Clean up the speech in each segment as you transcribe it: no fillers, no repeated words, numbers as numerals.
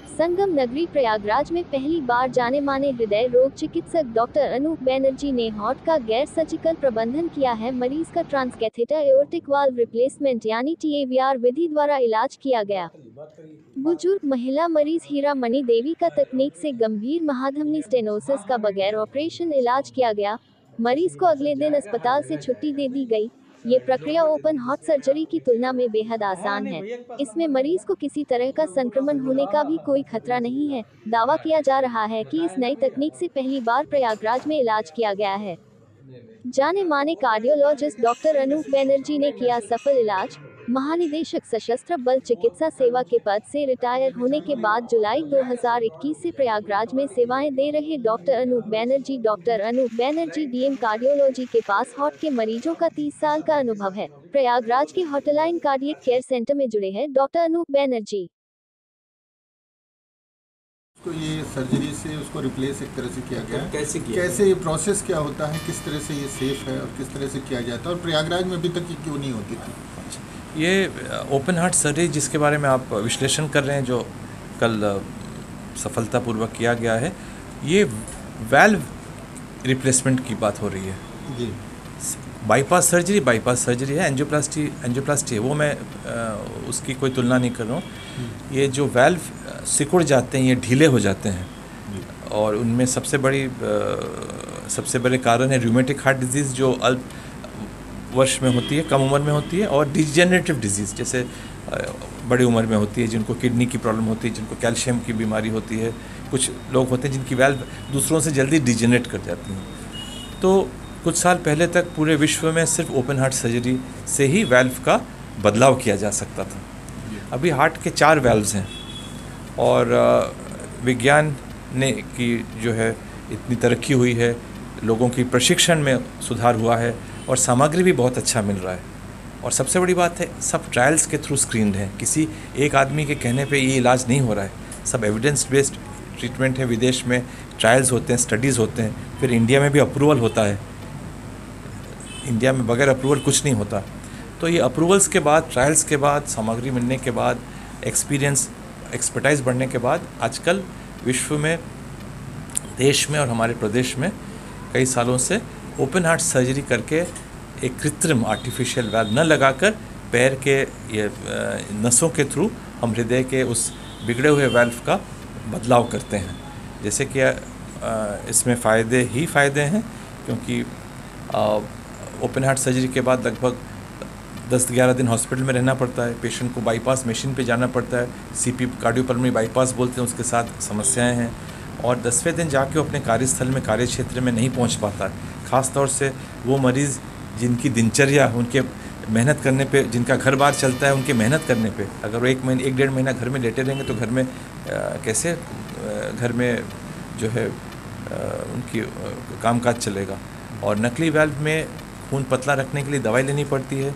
संगम नगरी प्रयागराज में पहली बार जाने माने हृदय रोग चिकित्सक डॉक्टर अनूप बैनर्जी ने हार्ट का गैर सर्जिकल प्रबंधन किया है। मरीज का ट्रांसकैथेटर एओर्टिक वाल्व रिप्लेसमेंट यानी TAVR विधि द्वारा इलाज किया गया। बुजुर्ग महिला मरीज हीरा मणि देवी का तकनीक से गंभीर महाधमनी स्टेनोसिस का बगैर ऑपरेशन इलाज किया गया। मरीज को अगले दिन अस्पताल से छुट्टी दे दी गई। ये प्रक्रिया ओपन हार्ट सर्जरी की तुलना में बेहद आसान है। इसमें मरीज को किसी तरह का संक्रमण होने का भी कोई खतरा नहीं है। दावा किया जा रहा है कि इस नई तकनीक से पहली बार प्रयागराज में इलाज किया गया है। जाने माने कार्डियोलॉजिस्ट डॉक्टर अनूप बैनर्जी ने किया सफल इलाज। महानिदेशक सशस्त्र बल चिकित्सा सेवा के पद से रिटायर होने के बाद जुलाई 2021 से प्रयागराज में सेवाएं दे रहे doctor Anup Banerjee DM cardiology के पास हार्ट के मरीजों का 30 साल का अनुभव है। प्रयागराज के हॉटलाइन कार्डियक केयर सेंटर में जुड़े हैं डॉक्टर अनूप बैनर्जी। तो ये सर्जरी से उसको रिप्लेस एक तरह से किया गया। कैसे ये प्रोसेस क्या होता है, किस तरह से ये सेफ है और किस तरह से किया जाता है, और प्रयागराज में अभी तक ये क्यों नहीं होती थी? ये ओपन हार्ट सर्जरी जिसके बारे में आप विश्लेषण कर रहे हैं, जो कल सफलतापूर्वक किया गया है, ये वाल्व रिप्लेसमेंट की बात हो रही है जी। बाईपास सर्जरी है, एंजियोप्लास्टी है, वो मैं उसकी कोई तुलना नहीं कर रहा हूँ। ये जो वाल्व सिकुड़ जाते हैं, ये ढीले हो जाते हैं, और उनमें सबसे बड़े कारण है रूमेटिक हार्ट डिजीज़, जो अल्प वर्ष में होती है, कम उम्र में होती है, और डिजेनरेटिव डिजीज़ जैसे बड़ी उम्र में होती है, जिनको किडनी की प्रॉब्लम होती है, जिनको कैल्शियम की बीमारी होती है। कुछ लोग होते हैं जिनकी वाल्व दूसरों से जल्दी डिजेनरेट कर जाती हैं। तो कुछ साल पहले तक पूरे विश्व में सिर्फ ओपन हार्ट सर्जरी से ही वाल्व का बदलाव किया जा सकता था। अभी हार्ट के 4 वाल्व्स हैं, और विज्ञान ने की जो है इतनी तरक्की हुई है, लोगों की प्रशिक्षण में सुधार हुआ है, और सामग्री भी बहुत अच्छा मिल रहा है। और सबसे बड़ी बात है, सब ट्रायल्स के थ्रू स्क्रीन्ड हैं। किसी एक आदमी के कहने पे ये इलाज नहीं हो रहा है, सब एविडेंस बेस्ड ट्रीटमेंट है। विदेश में ट्रायल्स होते हैं, स्टडीज़ होते हैं, फिर इंडिया में भी अप्रूवल होता है। इंडिया में बगैर अप्रूवल कुछ नहीं होता। तो ये अप्रूवल्स के बाद, ट्रायल्स के बाद, सामग्री मिलने के बाद, एक्सपर्टाइज बढ़ने के बाद, आजकल विश्व में, देश में और हमारे प्रदेश में कई सालों से ओपन हार्ट सर्जरी करके एक कृत्रिम आर्टिफिशियल वाल्व न लगाकर पैर के ये नसों के थ्रू हम हृदय के उस बिगड़े हुए वाल्व का बदलाव करते हैं। जैसे कि इसमें फ़ायदे ही फ़ायदे हैं, क्योंकि ओपन हार्ट सर्जरी के बाद लगभग 10-11 दिन हॉस्पिटल में रहना पड़ता है। पेशेंट को बाईपास मशीन पे जाना पड़ता है, CP कार्डियोपल्मोनरी बाईपास बोलते हैं, उसके साथ समस्याएं हैं, और 10वें दिन जाके अपने कार्यस्थल में, कार्यक्षेत्र में नहीं पहुंच पाता है। ख़ास तौर से वो मरीज़ जिनकी दिनचर्या, उनके मेहनत करने पे, जिनका घर बार चलता है, उनके मेहनत करने पे, अगर वो 1-1.5 महीना घर में लेटे रहेंगे तो घर में कैसे घर में जो है उनकी कामकाज चलेगा। और नकली वाल्व में खून पतला रखने के लिए दवाई लेनी पड़ती है,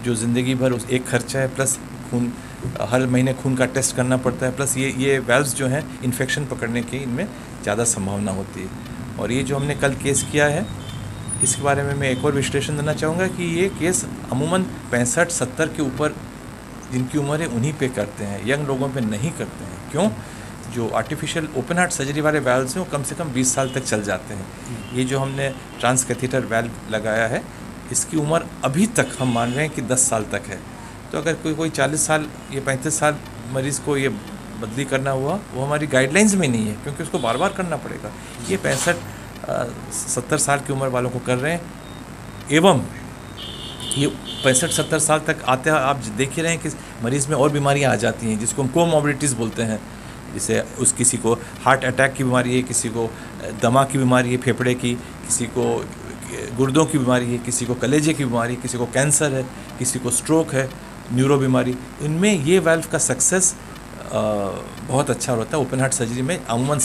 जो ज़िंदगी भर उस एक खर्चा है, प्लस खून हर महीने खून का टेस्ट करना पड़ता है, प्लस ये वाल्व्स जो हैं इन्फेक्शन पकड़ने की इनमें ज़्यादा संभावना होती है। और ये जो हमने कल केस किया है, इसके बारे में मैं एक और विश्लेषण देना चाहूँगा कि ये केस अमूमन 65-70 के ऊपर जिनकी उम्र है उन्हीं पे करते हैं, यंग लोगों पे नहीं करते हैं। क्यों? जो आर्टिफिशियल ओपन हार्ट सर्जरी वाले वाल्व्स हैं वो कम से कम 20 साल तक चल जाते हैं। ये जो हमने ट्रांसकैथेटर वाल्व लगाया है, इसकी उम्र अभी तक हम मान रहे हैं कि 10 साल तक है। तो अगर कोई 40 साल या 35 साल मरीज़ को ये बदली करना हुआ, वो हमारी गाइडलाइंस में नहीं है, क्योंकि उसको बार बार करना पड़ेगा। ये 65-70 साल की उम्र वालों को कर रहे हैं। एवं ये 65-70 साल तक आते हैं, आप देख ही रहे हैं कि मरीज़ में और बीमारियां आ जाती हैं, जिसको हम कोमॉर्बिडिटीज़ बोलते हैं। जैसे किसी को हार्ट अटैक की बीमारी है, किसी को दमा की बीमारी है फेफड़े की, किसी को गुर्दों की बीमारी है, किसी को कलेजे की बीमारी, किसी को कैंसर है, किसी को स्ट्रोक है, न्यूरो बीमारी। इनमें ये वाल्व का सक्सेस बहुत अच्छा होता है ओपन हार्ट सर्जरी में अमूमन।